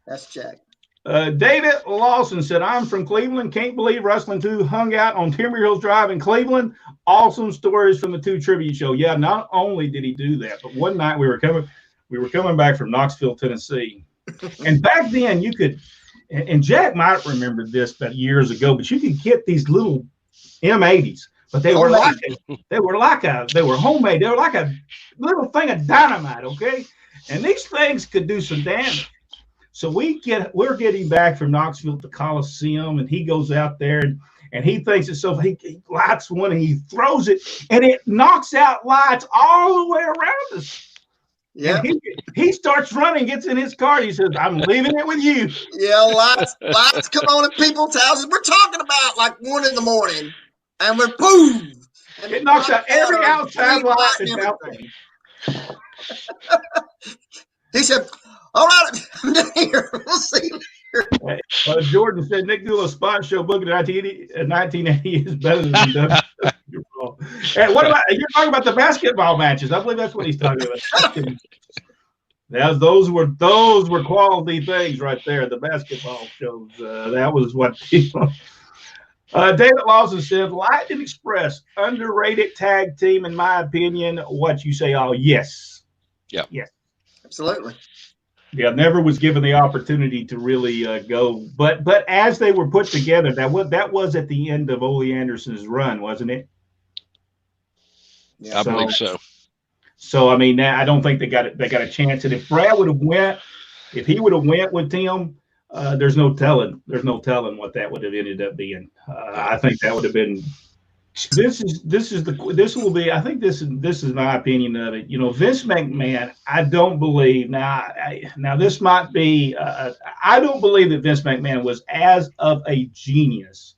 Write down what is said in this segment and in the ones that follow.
That's Jack. David Lawson said, I'm from Cleveland. Can't believe Wrestling 2 hung out on Timber Hills Drive in Cleveland. Awesome stories from the 2 tribute show. Yeah, not only did he do that, but one night we were coming back from Knoxville, Tennessee. And back then you could, and Jack might remember this about years ago, but you could get these little M80s, but they were homemade. They were like a little thing of dynamite, okay? And these things could do some damage. So we're getting back from Knoxville at the Coliseum, and he goes out there and he thinks it's so. He lights one and he throws it, and it knocks out lights all the way around us. Yeah, he starts running, gets in his car. He says, "I'm leaving it with you." Yeah, lights come on in people's houses. We're talking about like 1 a.m, and we're boom. And it knocks out every outside light that's out there. He said, all right, I'm done here. We'll see you later. Jordan said Nick Gula's spot show book in 1980 is better than WWE. Hey, what about, you're talking about the basketball matches? I believe that's what he's talking about. Those were quality things right there. The basketball shows. That was what people. David Lawson said, Lightning Express, underrated tag team, in my opinion. What you say? Oh, yes. Yeah. Yes. Absolutely. Yeah, never was given the opportunity to really go. But as they were put together, that was at the end of Ole Anderson's run, wasn't it? Yeah, I believe so. So I mean, I don't think they got a chance. And if Brad would have went with Tim, there's no telling what that would have ended up being. I think that would have been. This will be. I think this is my opinion of it. Vince McMahon. I don't believe now. This might be. I don't believe that Vince McMahon was as of a genius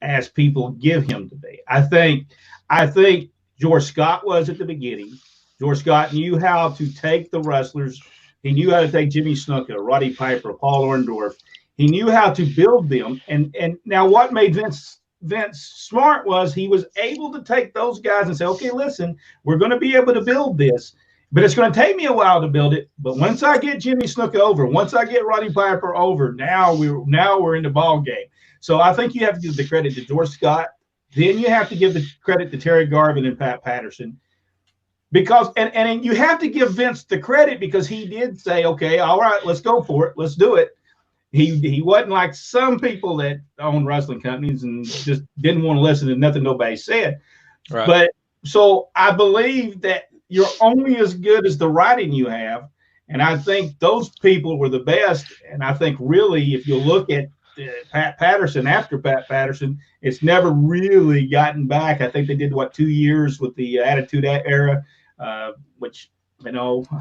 as people give him to be. I think George Scott was at the beginning. George Scott knew how to take the wrestlers. He knew how to take Jimmy Snuka, Roddy Piper, Paul Orndorff. He knew how to build them. And now what made Vince smart was he was able to take those guys and say, okay, listen, we're going to be able to build this, but it's going to take me a while to build it. But once I get Jimmy Snuka over, once I get Roddy Piper over, now we're in the ball game. So I think you have to give the credit to George Scott. Then you have to give the credit to Terry Garvin and Pat Patterson. Because and you have to give Vince the credit because he did say, okay, all right, let's go for it. Let's do it. He wasn't like some people that own wrestling companies and just didn't want to listen to nothing nobody said. Right. But so I believe that you're only as good as the writing you have. And I think those people were the best. And I think really, if you look at Pat Patterson after Pat Patterson, it's never really gotten back. I think they did 2 years with the Attitude Era, which,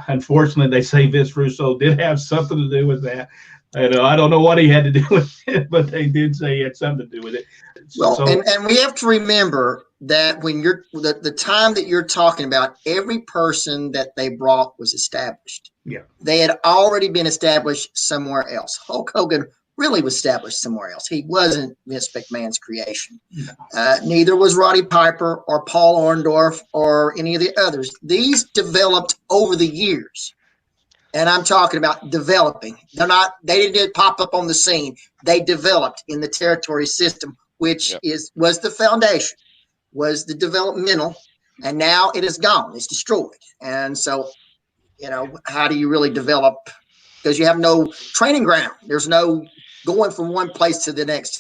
unfortunately they say Vince Russo did have something to do with that. I don't know what he had to do with it, but they did say he had something to do with it. Well, and we have to remember that when you're the time that you're talking about, every person that they brought was established. Yeah, they had already been established somewhere else. Hulk Hogan really was established somewhere else. He wasn't Vince McMahon's creation. No. Neither was Roddy Piper or Paul Orndorff or any of the others. These developed over the years. And I'm talking about developing. They didn't pop up on the scene. They developed in the territory system, which was the foundation, was the developmental, and now it is gone. It's destroyed. And so, how do you really develop? Because you have no training ground. There's no going from one place to the next,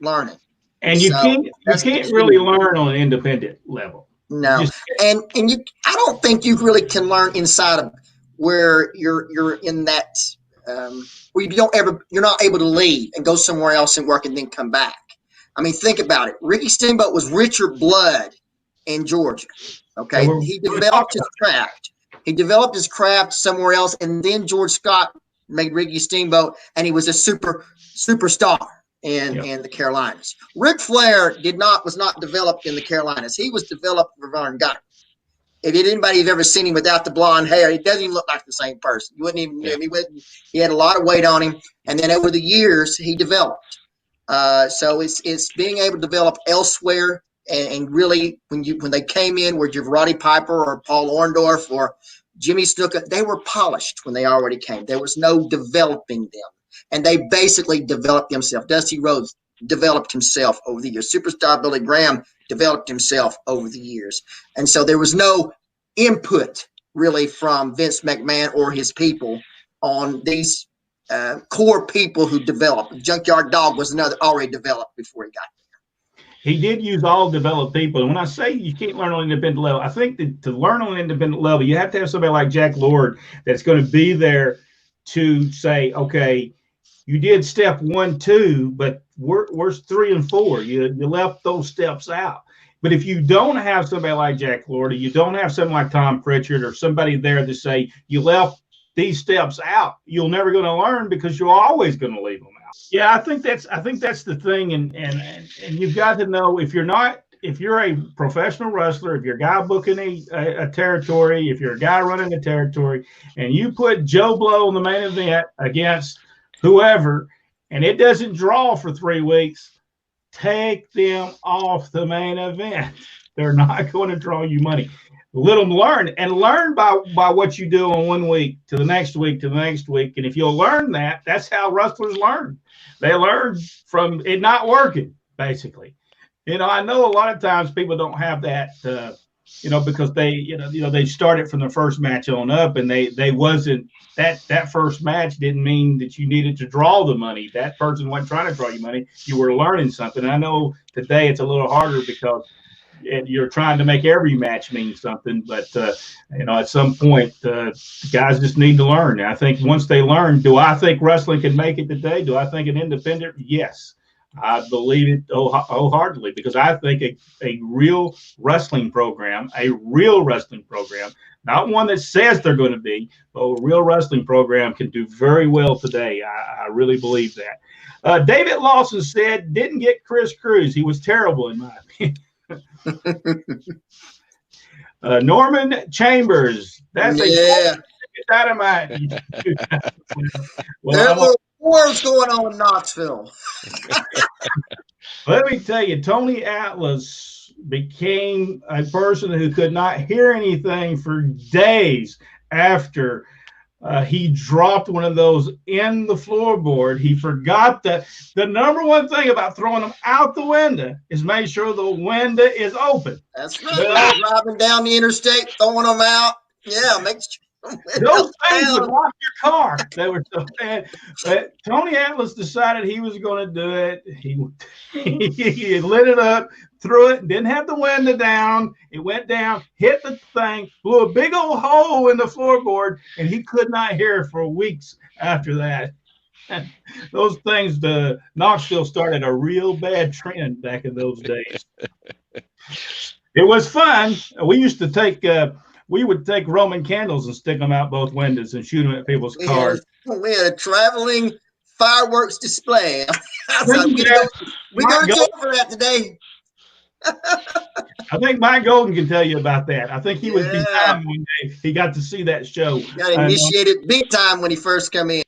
learning. And you can't really learn on an independent level. No. And I don't think you really can learn inside of where you're in that where you're not able to leave and go somewhere else and work and then come back. I mean, think about it. Ricky Steamboat was Richard Blood in Georgia. Okay, he developed his craft. He developed his craft somewhere else, and then George Scott made Ricky Steamboat, and he was a superstar in the Carolinas. Ric Flair was not developed in the Carolinas. He was developed for Vern Gunner. If anybody have ever seen him without the blonde hair, he doesn't even look like the same person. You wouldn't even know him. He had a lot of weight on him, and then over the years he developed. So it's being able to develop elsewhere, and really when they came in, were you Roddy Piper or Paul Orndorff or Jimmy Snuka, they were polished when they already came. There was no developing them. And they basically developed themselves. Dusty Rhodes developed himself over the years. Superstar Billy Graham developed himself over the years. And so there was no input really from Vince McMahon or his people on these core people who developed. Junkyard Dog was another already developed before he got there. He did use all developed people. And when I say you can't learn on an independent level, I think that to learn on an independent level, you have to have somebody like Jack Lord that's going to be there to say, okay, you did step 1, 2, but where's 3 and 4? You left those steps out. But if you don't have somebody like Jack Lord, or you don't have somebody like Tom Pritchard or somebody there to say you left these steps out, you're never going to learn because you're always going to leave them out. Yeah, I think that's the thing, and you've got to know if you're a professional wrestler, if you're a guy booking a territory, if you're a guy running a territory, and you put Joe Blow in the main event against whoever, and it doesn't draw for 3 weeks, take them off the main event. They're not going to draw you money. Let them learn, and learn by what you do on 1 week to the next week to the next week. And if you'll learn that, that's how wrestlers learn. They learn from it not working, basically. I know a lot of times people don't have that, because they started from the first match on up, and they wasn't that first match didn't mean that you needed to draw the money. That person wasn't trying to draw you money. You were learning something. And I know today it's a little harder because you're trying to make every match mean something. But, at some point, guys just need to learn. And I think once they learn, do I think wrestling can make it today? Do I think an independent? Yes. I believe it wholeheartedly, because I think a real wrestling program, not one that says they're going to be, but a real wrestling program can do very well today. I really believe that. David Lawson said, didn't get Chris Cruz. He was terrible, in my opinion. Norman Chambers. That's a dynamite. There were wars going on in Knoxville. Let me tell you, Tony Atlas became a person who could not hear anything for days after he dropped one of those in the floorboard. He forgot that the number one thing about throwing them out the window is make sure the window is open. That's right. Driving down the interstate, throwing them out. Yeah, make sure. Those things would lock your car. They were so bad. But Tony Atlas decided he was going to do it. He lit it up, threw it, didn't have the window down. It went down, hit the thing, blew a big old hole in the floorboard, and he could not hear for weeks after that. Those things, Knoxville started a real bad trend back in those days. It was fun. We used to take we would take Roman candles and stick them out both windows and shoot them at people's cars. We had a traveling fireworks display. We go to jail for that today. I think Mike Golden can tell you about that. I think he was big time one day. He got to see that show. Got initiated big time when he first came in.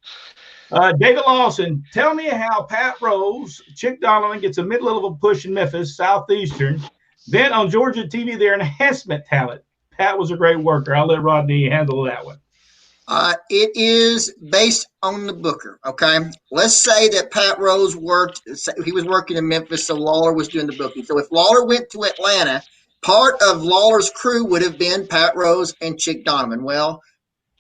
David Lawson, tell me how Pat Rose, Chic Donovan gets a mid-level push in Memphis, Southeastern. Then on Georgia TV, they're enhancement talent. Pat was a great worker. I'll let Rodney handle that one. It is based on the booker, okay? Let's say that Pat Rose he was working in Memphis, so Lawler was doing the booking. So if Lawler went to Atlanta, part of Lawler's crew would have been Pat Rose and Chic Donovan. Well,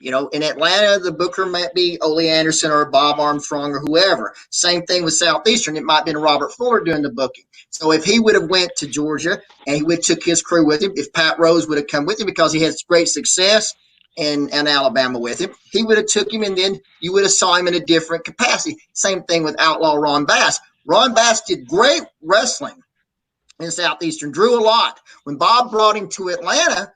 in Atlanta, the booker might be Ole Anderson or Bob Armstrong or whoever. Same thing with Southeastern. It might have been Robert Fuller doing the booking. So if he would have went to Georgia and he would have took his crew with him, if Pat Rose would have come with him because he had great success in Alabama with him, he would have took him, and then you would have saw him in a different capacity. Same thing with Outlaw Ron Bass. Ron Bass did great wrestling in Southeastern, drew a lot. When Bob brought him to Atlanta,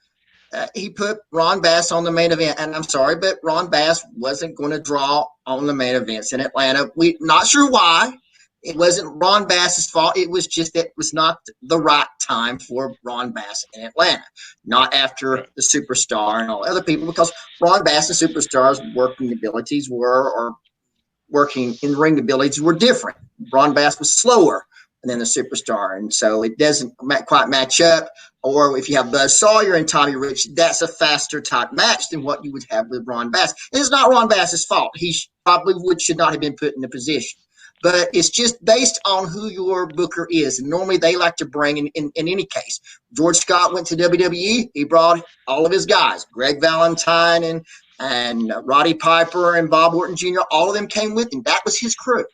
he put Ron Bass on the main event. And I'm sorry, but Ron Bass wasn't going to draw on the main events in Atlanta. We're not sure why. It wasn't Ron Bass's fault. It was just that it was not the right time for Ron Bass in Atlanta, not after the Superstar and all other people, because Ron Bass and Superstar's working abilities or working in ring abilities were different. Ron Bass was slower than the Superstar, and so it doesn't quite match up. or if you have Buzz Sawyer and Tommy Rich, that's a faster type match than what you would have with Ron Bass. And it's not Ron Bass's fault. He probably should not have been put in the position. But it's just based on who your booker is. And normally they like to bring, in any case, George Scott went to WWE. He brought all of his guys, Greg Valentine and Roddy Piper and Bob Orton Jr., all of them came with him. That was his crew.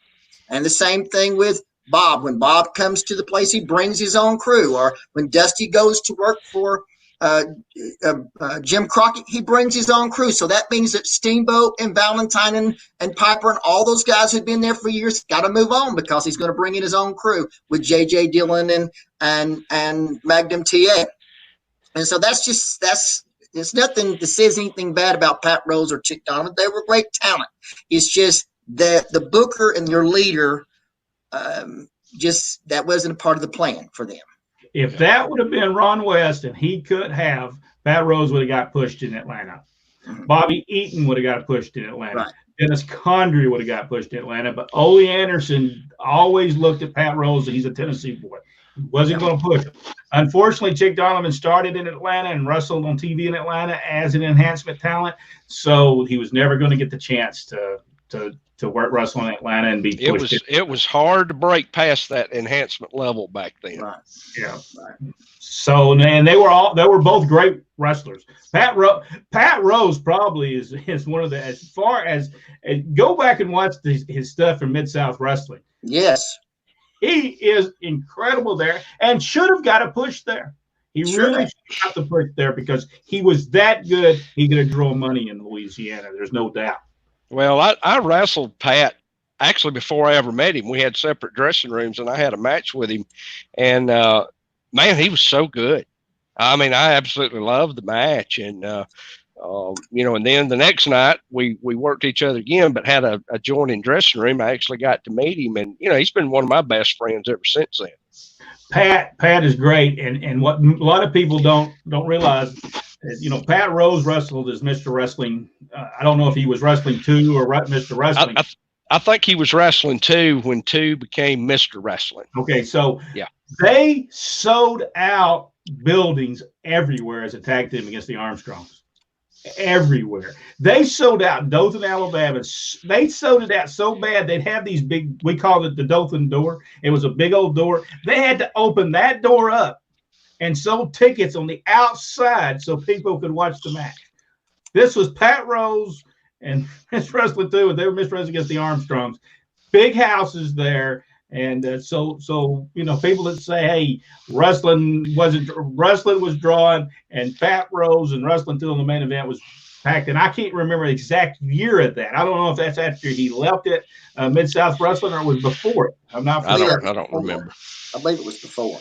And the same thing with Bob. When Bob comes to the place, he brings his own crew. Or when Dusty goes to work for Jim Crockett, he brings his own crew. So that means that Steamboat and Valentine and Piper and all those guys who've been there for years got to move on, because he's going to bring in his own crew with J.J. Dillon and Magnum TA. And so there's nothing that says anything bad about Pat Rose or Chick Donovan. They were great talent. It's just the booker and your leader, just that wasn't a part of the plan for them. If that would have been Ron West and he could have, Pat Rose would have got pushed in Atlanta. Mm-hmm. Bobby Eaton would have got pushed in Atlanta. Right. Dennis Condrey would have got pushed in Atlanta. But Ole Anderson always looked at Pat Rose, and he's a Tennessee boy. He wasn't going to push him. Unfortunately, Chick Donovan started in Atlanta and wrestled on TV in Atlanta as an enhancement talent, so he was never going to get the chance to work wrestle in Atlanta and be pushed. It was hard to break past that enhancement level back then. Right. Yeah. Right. So, and they were both great wrestlers. Pat Rose probably is one of the, as far as go back and watch his stuff from Mid-South Wrestling. Yes. He is incredible there and should have got a push there. He really should have got the push there because he was that good. He could have drawn money in Louisiana. There's no doubt. Well, I wrestled Pat actually before I ever met him. We had separate dressing rooms, and I had a match with him. And, man, he was so good. I mean, I absolutely loved the match. And, and then the next night we worked each other again, but had a adjoining dressing room. I actually got to meet him. And, he's been one of my best friends ever since then. Pat is great. And what a lot of people don't realize – Pat Rose wrestled as Mr. Wrestling. I don't know if he was Wrestling 2 or Mr. Wrestling. I think he was Wrestling 2 when 2 became Mr. Wrestling. Okay, so they sold out buildings everywhere as a tag team against the Armstrongs. Everywhere. They sold out Dothan, Alabama. They sold it out so bad they'd have these big, we called it the Dothan door. It was a big old door. They had to open that door up and sold tickets on the outside so people could watch the match. This was Pat Rose and Miss Wrestling 2, and they were Miss Wrestling against the Armstrongs. Big houses there, and so people that say, hey, wrestling was drawn, and Pat Rose and Wrestling 2 in the main event was packed, and I can't remember the exact year of that. I don't know if that's after he left it, Mid-South Wrestling, or it was before it. I'm not familiar. I don't remember. I believe it was before.